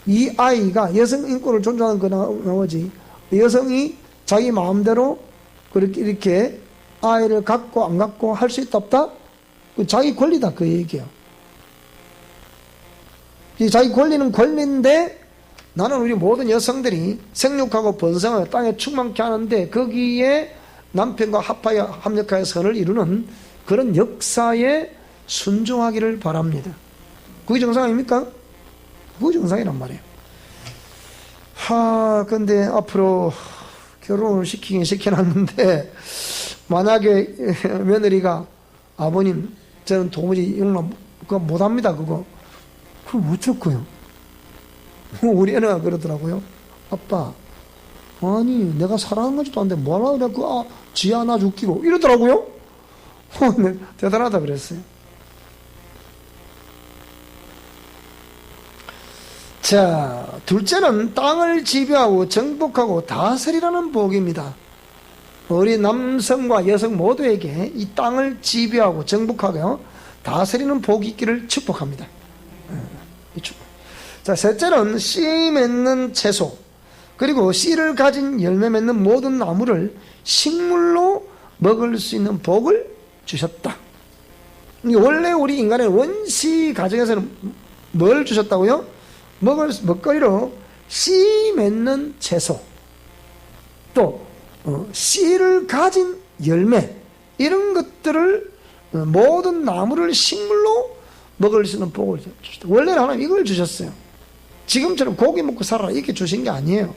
이 아이가 여성 인권을 존중하는 거 나머지 여성이 자기 마음대로 그렇게 이렇게 아이를 갖고 안 갖고 할 수 있다 없다? 자기 권리다, 그 얘기예요. 이 자기 권리는 권리인데, 나는 우리 모든 여성들이 생육하고 번성을 땅에 충만케 하는데 거기에 남편과 합력하여 선을 이루는 그런 역사에 순종하기를 바랍니다. 그게 정상 아닙니까? 그게 정상이란 말이에요. 근데 앞으로 결혼을 시키긴 시켜놨는데, 만약에 며느리가 아버님, 저는 도무지 그거 못합니다, 그거. 그럼 어쩔 거요? 우리 애가 그러더라고요. 아빠, 아니, 내가 사랑한 거지도 않는데 뭐라 그래, 지 하나 죽기로. 이러더라고요. 대단하다 그랬어요. 자, 둘째는 땅을 지배하고 정복하고 다스리라는 복입니다. 우리 남성과 여성 모두에게 이 땅을 지배하고 정복하고 다스리는 복이 있기를 축복합니다. 자, 셋째는 씨 맺는 채소, 그리고 씨를 가진 열매 맺는 모든 나무를 식물로 먹을 수 있는 복을 주셨다. 원래 우리 인간의 원시 가정에서는 뭘 주셨다고요? 먹거리로 씨 맺는 채소, 또 씨를 가진 열매, 이런 것들을 모든 나무를 식물로 먹을 수 있는 복을 주셨다. 원래는 하나님 이걸 주셨어요. 지금처럼 고기 먹고 살아라 이렇게 주신 게 아니에요.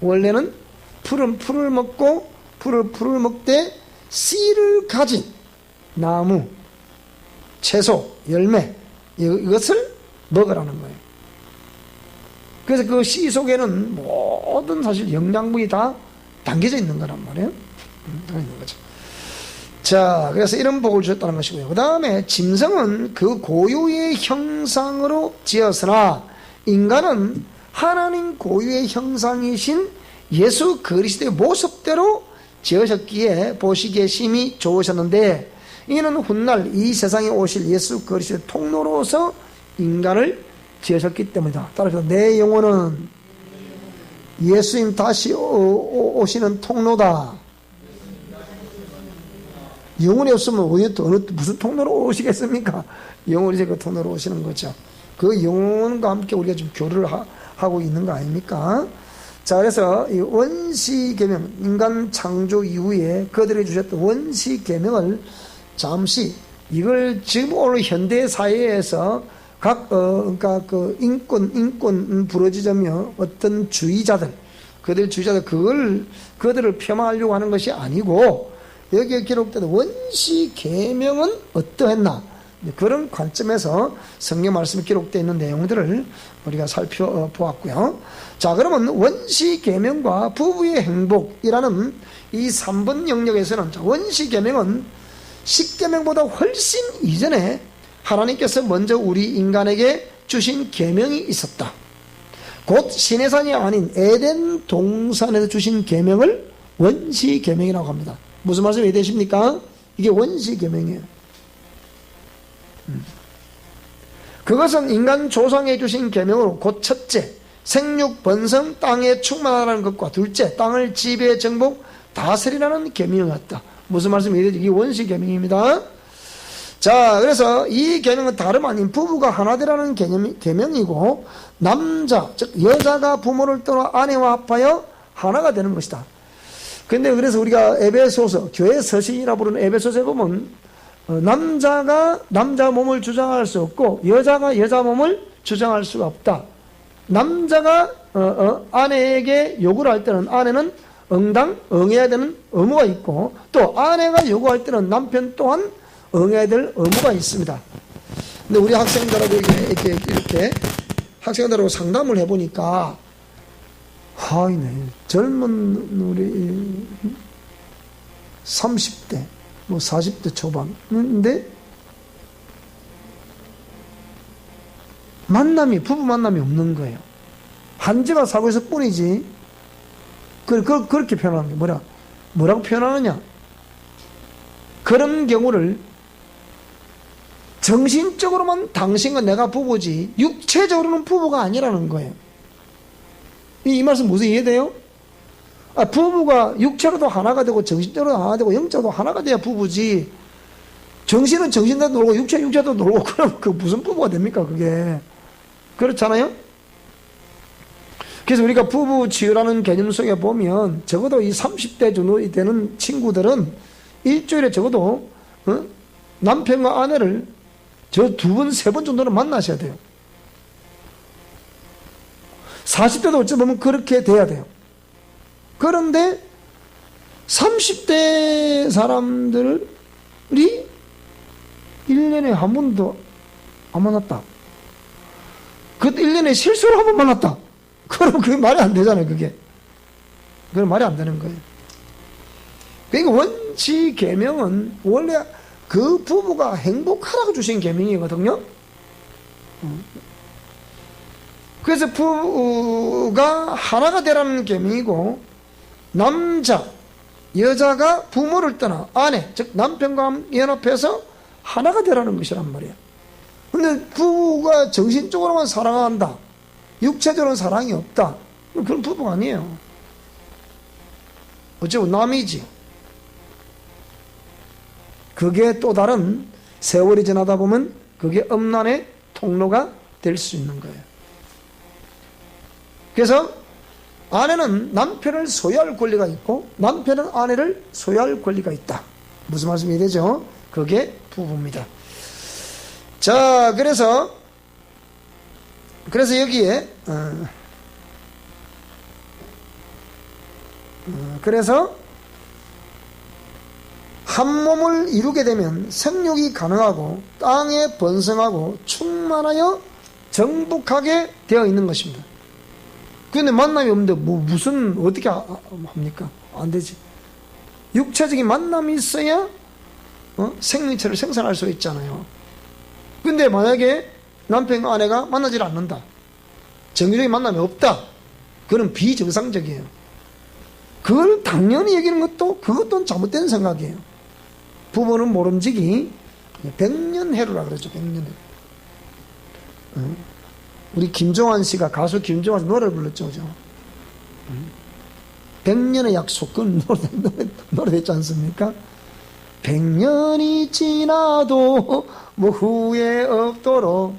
원래는 풀은 풀을 먹고 풀을 먹되 씨를 가진 나무, 채소, 열매, 이것을 먹으라는 거예요. 그래서 그 씨 속에는 모든 사실 영양분이 다 담겨져 있는 거란 말이에요. 있는 거죠. 자, 그래서 이런 복을 주셨다는 것이고요. 그 다음에 짐승은 그 고유의 형상으로 지었으나 인간은 하나님 고유의 형상이신 예수 그리스도의 모습대로 지으셨기에 보시기에 심히 좋으셨는데, 이는 훗날 이 세상에 오실 예수 그리스도의 통로로서 인간을 지으셨기 때문이다. 따라서 내 영혼은 예수님 다시 오시는 통로다. 영혼이 없으면 무슨 통로로 오시겠습니까? 영혼이 그 통로로 오시는 거죠. 그 영혼과 함께 우리가 좀 교류를 하고 있는 거 아닙니까? 자, 그래서 이 원시 계명, 인간 창조 이후에 그들이 주셨던 원시 계명을 잠시, 이걸 지금 오늘 현대 사회에서 그러니까 그 인권 부러지자며 어떤 주의자들, 그들을 폄하하려고 하는 것이 아니고, 여기에 기록된 원시 계명은 어떠했나, 그런 관점에서 성경 말씀에 기록되어 있는 내용들을 우리가 살펴보았고요. 자, 그러면 원시 계명과 부부의 행복이라는 이 3번 영역에서는, 원시 계명은 10계명보다 훨씬 이전에 하나님께서 먼저 우리 인간에게 주신 계명이 있었다. 곧 시내산이 아닌 에덴 동산에서 주신 계명을 원시 계명이라고 합니다. 무슨 말씀이 되십니까? 이게 원시 계명이에요. 그것은 인간 조상에 주신 계명으로, 곧 첫째, 생육 번성 땅에 충만하라는 것과 둘째, 땅을 지배 정복 다스리라는 계명이었다. 무슨 말씀이 되지? 이게 원시 계명입니다. 자, 그래서 이 계명은 다름 아닌 부부가 하나 되라는 계명이고, 남자, 즉 여자가 부모를 떠나 아내와 합하여 하나가 되는 것이다. 근데 그래서 우리가 에베소서, 교회 서신이라 부르는 에베소서에 보면 남자가 남자 몸을 주장할 수 없고 여자가 여자 몸을 주장할 수가 없다. 남자가 아내에게 요구를 할 때는 아내는 응해야 되는 의무가 있고, 또 아내가 요구할 때는 남편 또한 응해야 될 의무가 있습니다. 근데 우리 학생들하고 이렇게 학생들하고 상담을 해보니까, 젊은 우리 30대, 40대 초반인데 부부 만남이 없는 거예요. 한 집안 살고 있을 뿐이지. 그렇게 표현하는 게 뭐라고 표현하느냐? 그런 경우를 정신적으로만 당신과 내가 부부지 육체적으로는 부부가 아니라는 거예요. 이 말씀 무슨 이해돼요? 부부가 육체로도 하나가 되고 정신적으로도 하나가 되고 영적으로도 하나가 돼야 부부지, 정신은 정신대로 놀고 육체도 놀고 그럼 그 무슨 부부가 됩니까 그게? 그렇잖아요? 그래서 우리가 부부 치유라는 개념 속에 보면 적어도 이 30대 정도 되는 친구들은 일주일에 적어도 남편과 아내를 저 2번, 3번 정도는 만나셔야 돼요. 40대도 어찌 보면 그렇게 돼야 돼요. 그런데 30대 사람들이 1년에 한 번도 안 만났다. 그 1년에 실수로 한 번 만났다. 그럼 그게 말이 안 되잖아요, 그게. 그건 말이 안 되는 거예요. 그러니까 원시 계명은 원래 그 부부가 행복하라고 주신 계명이거든요. 그래서 부부가 하나가 되라는 계명이고, 여자가 부모를 떠나 아내, 즉 남편과 연합해서 하나가 되라는 것이란 말이에요. 근데 부부가 정신적으로만 사랑한다, 육체적으로는 사랑이 없다, 그건 부부가 아니에요. 어쩌고 남이지. 그게 또 다른, 세월이 지나다 보면 그게 음란의 통로가 될 수 있는 거예요. 그래서 아내는 남편을 소유할 권리가 있고, 남편은 아내를 소유할 권리가 있다. 무슨 말씀이 되죠? 그게 부부입니다. 자, 그래서 여기에 그래서 한 몸을 이루게 되면 생육이 가능하고 땅에 번성하고 충만하여 정복하게 되어 있는 것입니다. 그런데 만남이 없는데 무슨 어떻게 합니까? 안 되지. 육체적인 만남이 있어야 생명체를 생산할 수 있잖아요. 근데 만약에 남편과 아내가 만나질 않는다, 정기적인 만남이 없다, 그건 비정상적이에요. 그걸 당연히 여기는 것도, 그것도 잘못된 생각이에요. 부부는 모름지기 백년해로라 그러죠. 백년해로. 우리 김종환 씨가, 가수 김종환 씨 노래를 불렀죠, 그죠? 백년의 약속, 그건 노래 됐지 않습니까? 백년이 지나도 뭐 후회 없도록.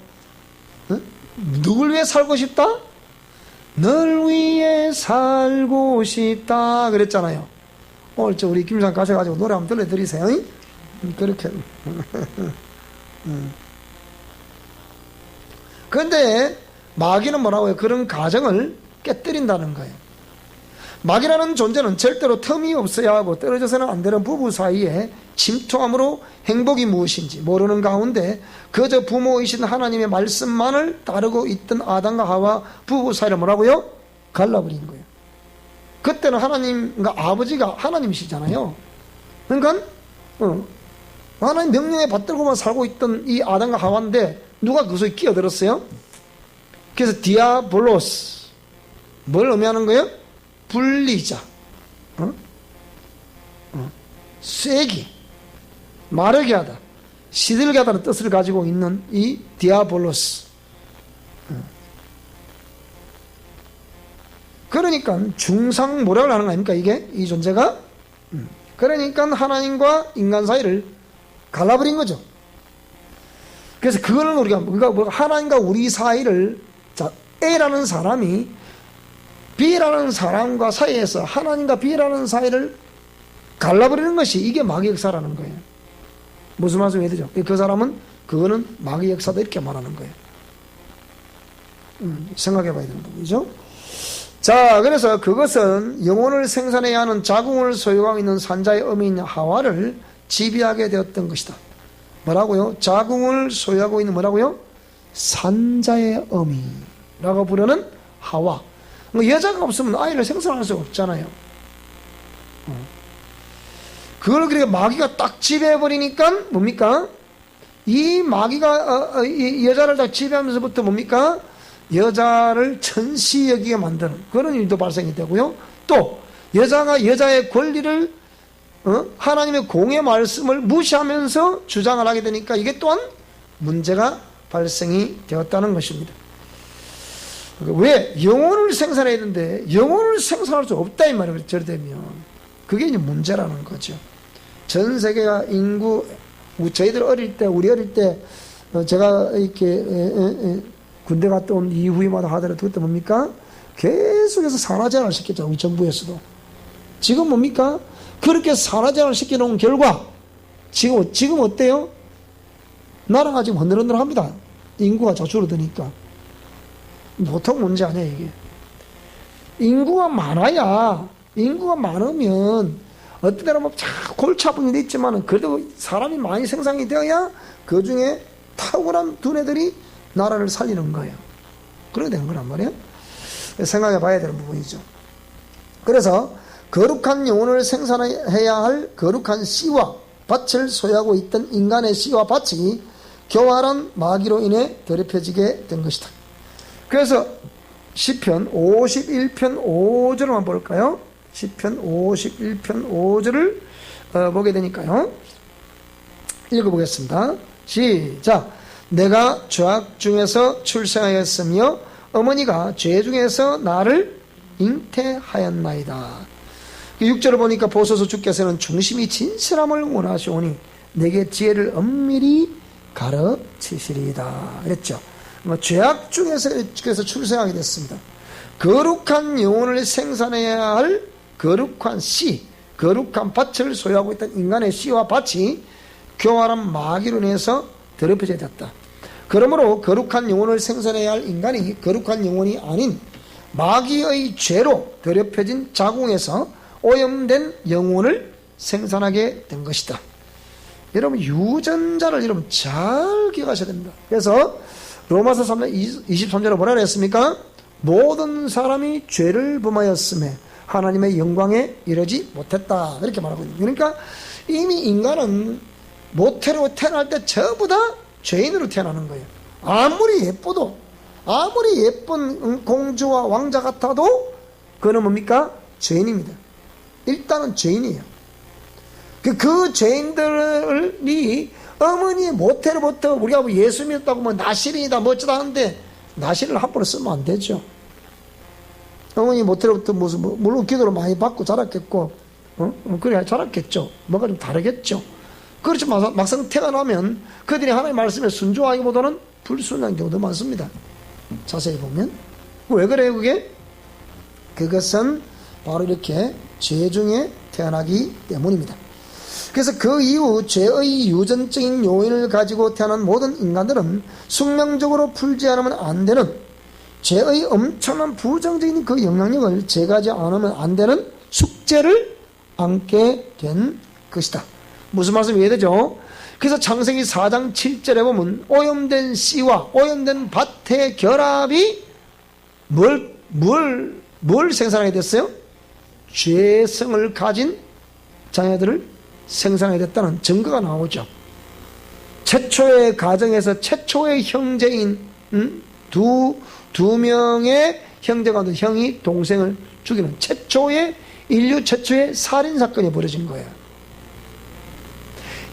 누굴 위해 살고 싶다? 널 위해 살고 싶다 그랬잖아요. 오늘 우리 김상 가셔가지고 노래 한번 들려드리세요. 그렇게. 그런데 마귀는 뭐라고 해요? 그런 가정을 깨뜨린다는 거예요. 마귀라는 존재는 절대로 틈이 없어야 하고 떨어져서는 안 되는 부부 사이에 침투함으로 행복이 무엇인지 모르는 가운데 그저 부모이신 하나님의 말씀만을 따르고 있던 아담과 하와 부부 사이를 뭐라고요? 갈라버린 거예요. 그때는 하나님과 아버지가 하나님이시잖아요. 그러니까 하나님 명령에 받들고만 살고 있던 이 아담과 하와인데 누가 그 속에 끼어들었어요? 그래서 디아볼로스, 뭘 의미하는 거예요? 분리자, 쐐기, 마르게 하다, 시들게 하다는 뜻을 가지고 있는 이 디아볼로스. 그러니까 중상모략을 하는 거 아닙니까? 이게, 이 존재가. 그러니까 하나님과 인간 사이를 갈라버린 거죠. 그래서 그거는 우리가 하나님과 우리 사이를, 자, A라는 사람이 B라는 사람과 사이에서 하나님과 B라는 사이를 갈라버리는 것이, 이게 마귀 역사라는 거예요. 무슨 말씀이 되죠? 그 사람은, 그거는 마귀 역사다, 이렇게 말하는 거예요. 생각해 봐야 되는 부분이죠. 자, 그래서 그것은 영혼을 생산해야 하는 자궁을 소유하고 있는 산자의 어미인 하와를 지배하게 되었던 것이다. 뭐라고요? 자궁을 소유하고 있는 뭐라고요? 산자의 어미라고 부르는 하와. 여자가 없으면 아이를 생산할 수 없잖아요. 그걸 그렇게 마귀가 딱 지배해버리니까 뭡니까? 이 마귀가 이 여자를 다 지배하면서부터 뭡니까? 여자를 천시 여기게 만드는 그런 일도 발생이 되고요. 또 여자가 여자의 권리를 하나님의 공의 말씀을 무시하면서 주장을 하게 되니까 이게 또한 문제가 발생이 되었다는 것입니다. 왜? 영혼을 생산해야 되는데 영혼을 생산할 수 없다 이 말이에요. 저래 되면 그게 이제 문제라는 거죠. 전 세계가 인구, 저희들 어릴 때, 우리 어릴 때 제가 이렇게 군대 갔다 온 이후에마다 하더라도 그때 뭡니까? 계속해서 산화 제한을 시켰죠. 우리 정부에서도. 지금 뭡니까? 그렇게 산화 제한을 시켜놓은 결과 지금 어때요? 나라가 지금 흔들흔들합니다. 인구가 줄어드니까. 보통 문제 아니에요, 이게. 인구가 많으면 어떤 데는 막 골치 아픈 일도 있지만 그래도 사람이 많이 생산이 되어야 그 중에 탁월한 두뇌들이 나라를 살리는 거예요. 그래야 되는 거란 말이에요. 생각해 봐야 되는 부분이죠. 그래서 거룩한 영혼을 생산해야 할 거룩한 씨와 밭을 소유하고 있던 인간의 씨와 밭이 교활한 마귀로 인해 더럽혀지게 된 것이다. 그래서 시편 51편 5절을 한번 볼까요? 시편 51편 5절을 보게 되니까요. 읽어보겠습니다. 시작. 내가 죄악 중에서 출생하였으며 어머니가 죄 중에서 나를 잉태하였나이다. 6절을 보니까 보소서 주께서는 중심이 진실함을 원하시오니 내게 지혜를 엄밀히 가르치시리이다 그랬죠. 죄악 중에서 출생하게 됐습니다. 거룩한 영혼을 생산해야 할 거룩한 씨, 거룩한 밭을 소유하고 있던 인간의 씨와 밭이 교활한 마귀로 인해서 더럽혀져야 됐다. 그러므로 거룩한 영혼을 생산해야 할 인간이 거룩한 영혼이 아닌 마귀의 죄로 더럽혀진 자궁에서 오염된 영혼을 생산하게 된 것이다. 여러분 유전자를 여러분 잘 기억하셔야 됩니다. 그래서 로마서 3장 23절에 뭐라 그랬습니까? 모든 사람이 죄를 범하였음에 하나님의 영광에 이르지 못했다 이렇게 말하고 있는 거예요. 그러니까 이미 인간은 모태로 태어날 때 전부 다 죄인으로 태어나는 거예요. 아무리 예뻐도 아무리 예쁜 공주와 왕자 같아도 그는 뭡니까? 죄인입니다. 일단은 죄인이에요. 그 죄인들이 어머니의 모태로부터 우리가 뭐 예수 믿었다고 뭐 나실이다 뭐 어쩌다 하는데 나실을 함부로 쓰면 안 되죠. 어머니 모태로부터 무슨 물론 기도를 많이 받고 자랐겠고 그래야 자랐겠죠. 뭔가 좀 다르겠죠. 그렇지만 막상 태어나면 그들이 하나님의 말씀에 순종하기보다는 불순한 경우도 많습니다. 자세히 보면 왜 그래요 그게? 그것은 바로 이렇게 죄 중에 태어나기 때문입니다. 그래서 그 이후 죄의 유전적인 요인을 가지고 태어난 모든 인간들은 숙명적으로 풀지 않으면 안 되는 죄의 엄청난 부정적인 그 영향력을 제거하지 않으면 안 되는 숙제를 안게 된 것이다. 무슨 말씀이 이해되죠? 그래서 창세기 4장 7절에 보면 오염된 씨와 오염된 밭의 결합이 뭘 생산하게 됐어요? 죄성을 가진 자녀들을 생산하게 됐다는 증거가 나오죠. 최초의 가정에서 최초의 형제인 두 명의 형제 가운데 형이 동생을 죽이는 인류 최초의 살인사건이 벌어진 거예요.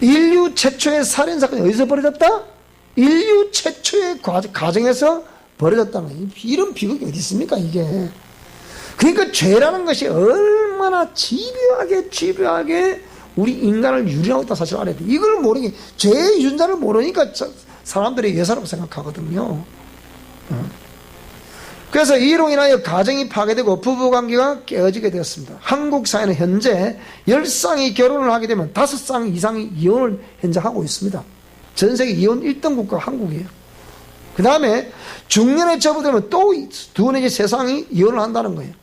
인류 최초의 살인사건이 어디서 벌어졌다? 인류 최초의 가정에서 벌어졌다는 거예요. 이런 비극이 어디 있습니까 이게. 그러니까 죄라는 것이 얼마나 집요하게 우리 인간을 유린하고 있다는 사실을 알아야 돼. 이걸 모르니 죄의 유전자를 모르니까 사람들이 예사라고 생각하거든요. 그래서 이로 인하여 가정이 파괴되고 부부관계가 깨어지게 되었습니다. 한국 사회는 현재 10쌍이 결혼을 하게 되면 5쌍 이상이 이혼을 현재 하고 있습니다. 전세계 이혼 1등 국가가 한국이에요. 그 다음에 중년에 접어들면 또 2 내지 3쌍이 이혼을 한다는 거예요.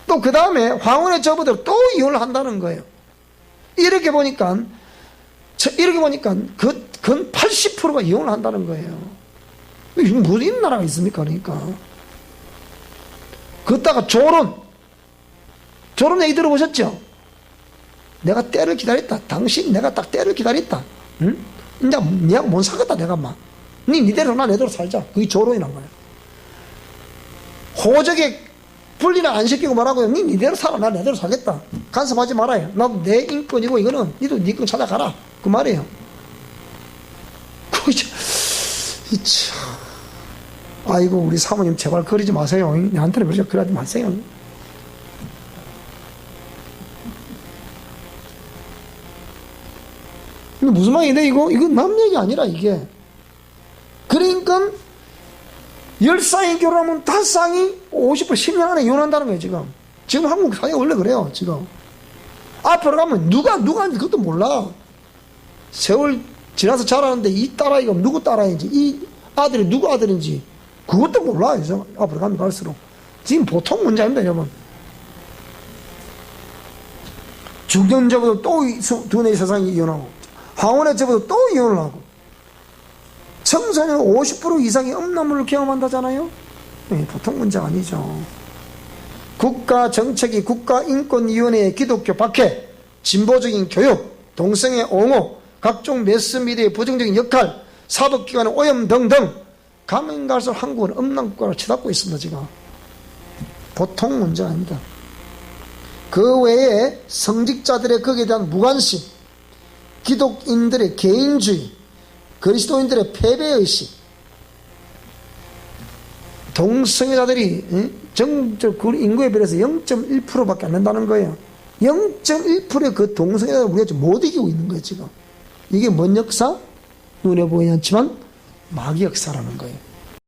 또 그 다음에 황혼에 접어들면 또 이혼을 한다는 거예요. 이렇게 보니까 근 80%가 이혼을 한다는 거예요. 무슨 나라가 있습니까? 그러니까 그따가 조론 얘기 들어보셨죠? 내가 때를 기다렸다. 당신 내가 딱 때를 기다렸다. 응? 이제 니하고 못 살겠다 내가 막. 니대로 나 내대로 살자. 그게 조론이란 거야. 호적에 분리는 안 시키고 말하고요. 니대로 살아. 나 내대로 살겠다. 간섭하지 말아요. 나도 내 인권이고 이거는 니도 니 건 찾아가라. 그 말이에요. 아이고 우리 사모님 제발 그러지 마세요. 나한테는 그러지 마세요. 근데 무슨 말인데 이거 남 얘기 아니라 이게. 그러니까 10쌍이 결혼하면 5쌍이 50% 10년 안에 이혼한다는 거예요 지금. 지금 한국 사회가 원래 그래요 지금. 앞으로 가면 누가 그것도 몰라. 세월 지나서 자라는데 이 딸아이가 누구 딸아이인지 이 아들이 누구 아들인지 그것도 몰라. 이제 앞으로 가면 갈수록 지금 보통 문제입니다 여러분. 중년 접어도 또 2네 세상이 이혼하고 황혼에 접어도 또 이혼을 하고 청소년 50% 이상이 음란물을 경험한다잖아요. 보통 문제가 아니죠. 국가정책이 국가인권위원회의 기독교 박해, 진보적인 교육, 동성애 옹호, 각종 매스미디어의 부정적인 역할, 사법기관의 오염 등등 가면 갈수록 한국은 음란국가로 치닫고 있습니다. 지금 보통 문제가 아닙니다. 그 외에 성직자들의 거기에 대한 무관심, 기독인들의 개인주의, 그리스도인들의 패배의식, 동성애자들이 전적 인구에 비해서 0.1%밖에 안 된다는 거예요. 0.1%의 그 동성애자를 우리가 지금 못 이기고 있는 거예요. 지금 이게 뭔 역사? 눈에 보이지 않지만 마귀 역사라는 거예요.